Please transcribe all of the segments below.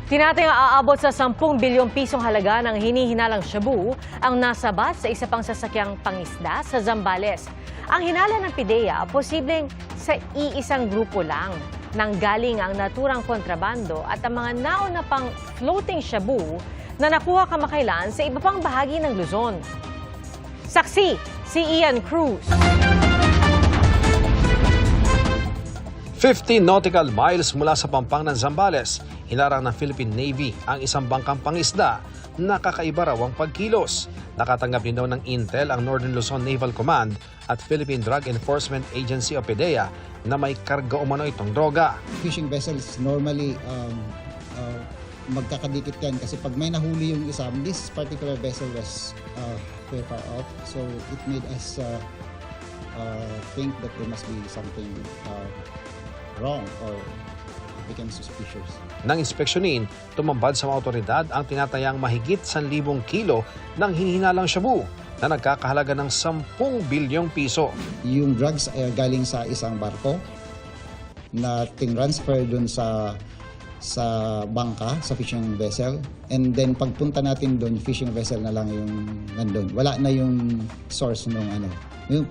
Tinatayang aabot sa 10 bilyong pisong halaga ng hinihinalang shabu ang nasabat sa isa pang sasakyang pangisda sa Zambales. Ang hinala ng PIDEA, posibleng sa iisang grupo lang nanggaling ang naturang kontrabando at ang mga nauna pang floating shabu na nakuha kamakailan sa iba pang bahagi ng Luzon. Saksi, si Ian Cruz. 50 nautical miles mula sa pampang ng Zambales, hinarang ng Philippine Navy ang isang bangkang pangisda na kakaiba raw ang pagkilos. Nakatanggap din daw ng intel ang Northern Luzon Naval Command at Philippine Drug Enforcement Agency o PIDEA na may karga umano itong droga. Fishing vessels normally magkakadikit yan kasi pag may nahuli yung isa, this particular vessel was very far off, so it made us think that there must be something wrong or became suspicious. Nang inspeksyonin, tumambad sa mga otoridad ang tinatayang mahigit 1,000 kilo ng hinihinalang shabu na nagkakahalaga ng 10 bilyong piso. Yung drugs ay galing sa isang barko na tinransfer dun sa bangka, sa fishing vessel, and then pagpunta natin doon, fishing vessel na lang yung nandun. Wala na yung source nung yung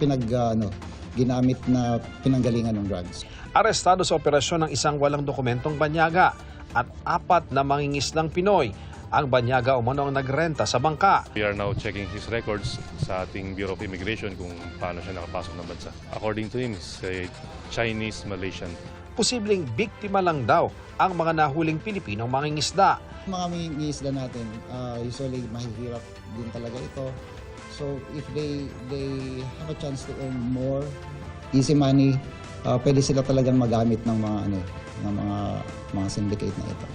ginamit na pinanggalingan ng drugs. Arestado sa operasyon ng isang walang dokumentong banyaga at 4 na mangingisdang Pinoy. Ang banyaga umano ang nagrenta sa bangka. We are now checking his records sa ating Bureau of Immigration kung paano siya nakapasok ng bansa. According to him, he's a Chinese-Malaysian. Posibleng biktima lang daw ang mga nahuling Pilipinong mangingisda. Mga mangingisda natin, usually mahihirap din talaga ito. So if they have a chance to earn more easy money, pwede sila talagang magamit ng mga syndicate na ito.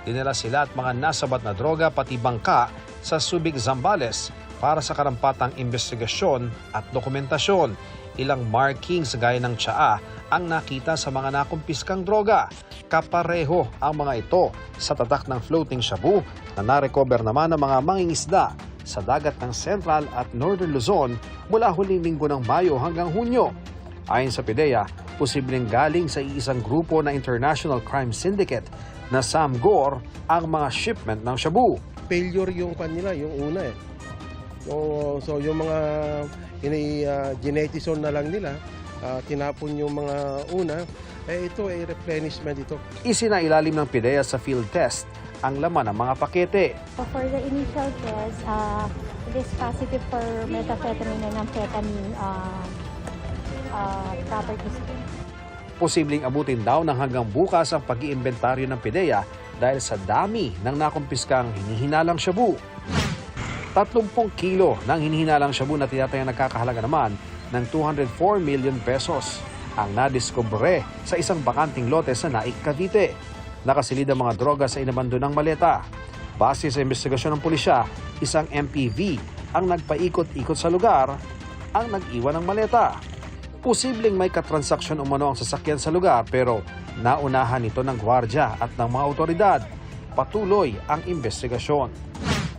Dinala sila at mga nasabat na droga pati bangka sa Subic, Zambales para sa karampatang investigasyon at dokumentasyon. Ilang markings gaya ng tsaa ang nakita sa mga nakumpiskang droga. Kapareho ang mga ito sa tatak ng floating shabu na narecover naman ng mga mangingisda sa dagat ng Central at Northern Luzon mula huling linggo ng Mayo hanggang Hunyo. Ayon sa PIDEA, posibleng galing sa iisang grupo na International Crime Syndicate na Samgor ang mga shipment ng shabu. Failure yung kanila, yung una eh. So yung mga genetison na lang nila, tinapon yung mga una, ito ay replenishment ito. Isinailalim ng PIDEA sa field test ang laman ng mga pakete. For the initial test, it is positive for methamphetamine and amphetamine properties. Posibleng abutin daw ng hanggang bukas ang pag-iimbentaryo ng PIDEA dahil sa dami ng nakumpiskang hinihinalang shabu. 30 kilo ng hinihinalang shabu na tinatayang nagkakahalaga naman ng 204 million pesos ang nadiskubre sa isang bakanting lote sa Naik, Cavite. Nakasilid ang mga droga sa inabandonang maleta. Base sa investigasyon ng pulisya, isang MPV ang nagpaikot-ikot sa lugar ang nag-iwan ng maleta. Posibleng may katransaksyon umano ang sasakyan sa lugar pero naunahan ito ng gwardya at ng mga otoridad. Patuloy ang investigasyon.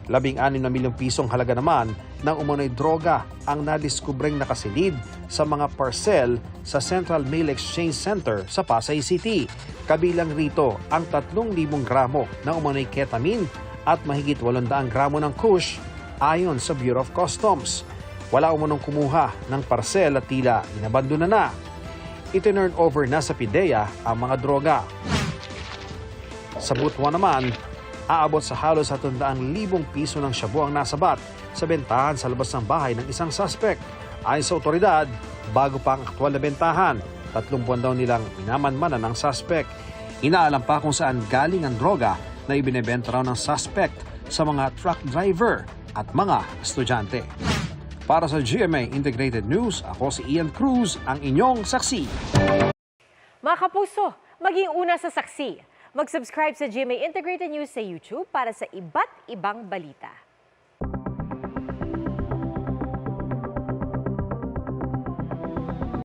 16 na milyong pisong halaga naman ng umano'y droga ang nadiskubreng nakasilid sa mga parcel sa Central Mail Exchange Center sa Pasay City. Kabilang rito ang 3,000 gramo ng umano'y ketamine at mahigit 800 gramo ng kush ayon sa Bureau of Customs. Wala umunong kumuha ng parcel at tila inabandona na. Itinurn over na sa PIDEA ang mga droga. Sa Butuan naman, aabot sa halos 100,000 piso ng shabu ang nasabat sa bentahan sa labas ng bahay ng isang suspect. Ayon sa otoridad, bago pa ang aktwal na bentahan, 3 buwan daw nilang minamanmanan ng suspect. Inaalam pa kung saan galing ang droga na ibinebenta raw ng suspect sa mga truck driver at mga estudyante. Para sa GMA Integrated News, ako si Ian Cruz, ang inyong saksi. Mga kapuso, maging una sa saksi. Mag-subscribe sa GMA Integrated News sa YouTube para sa iba't ibang balita.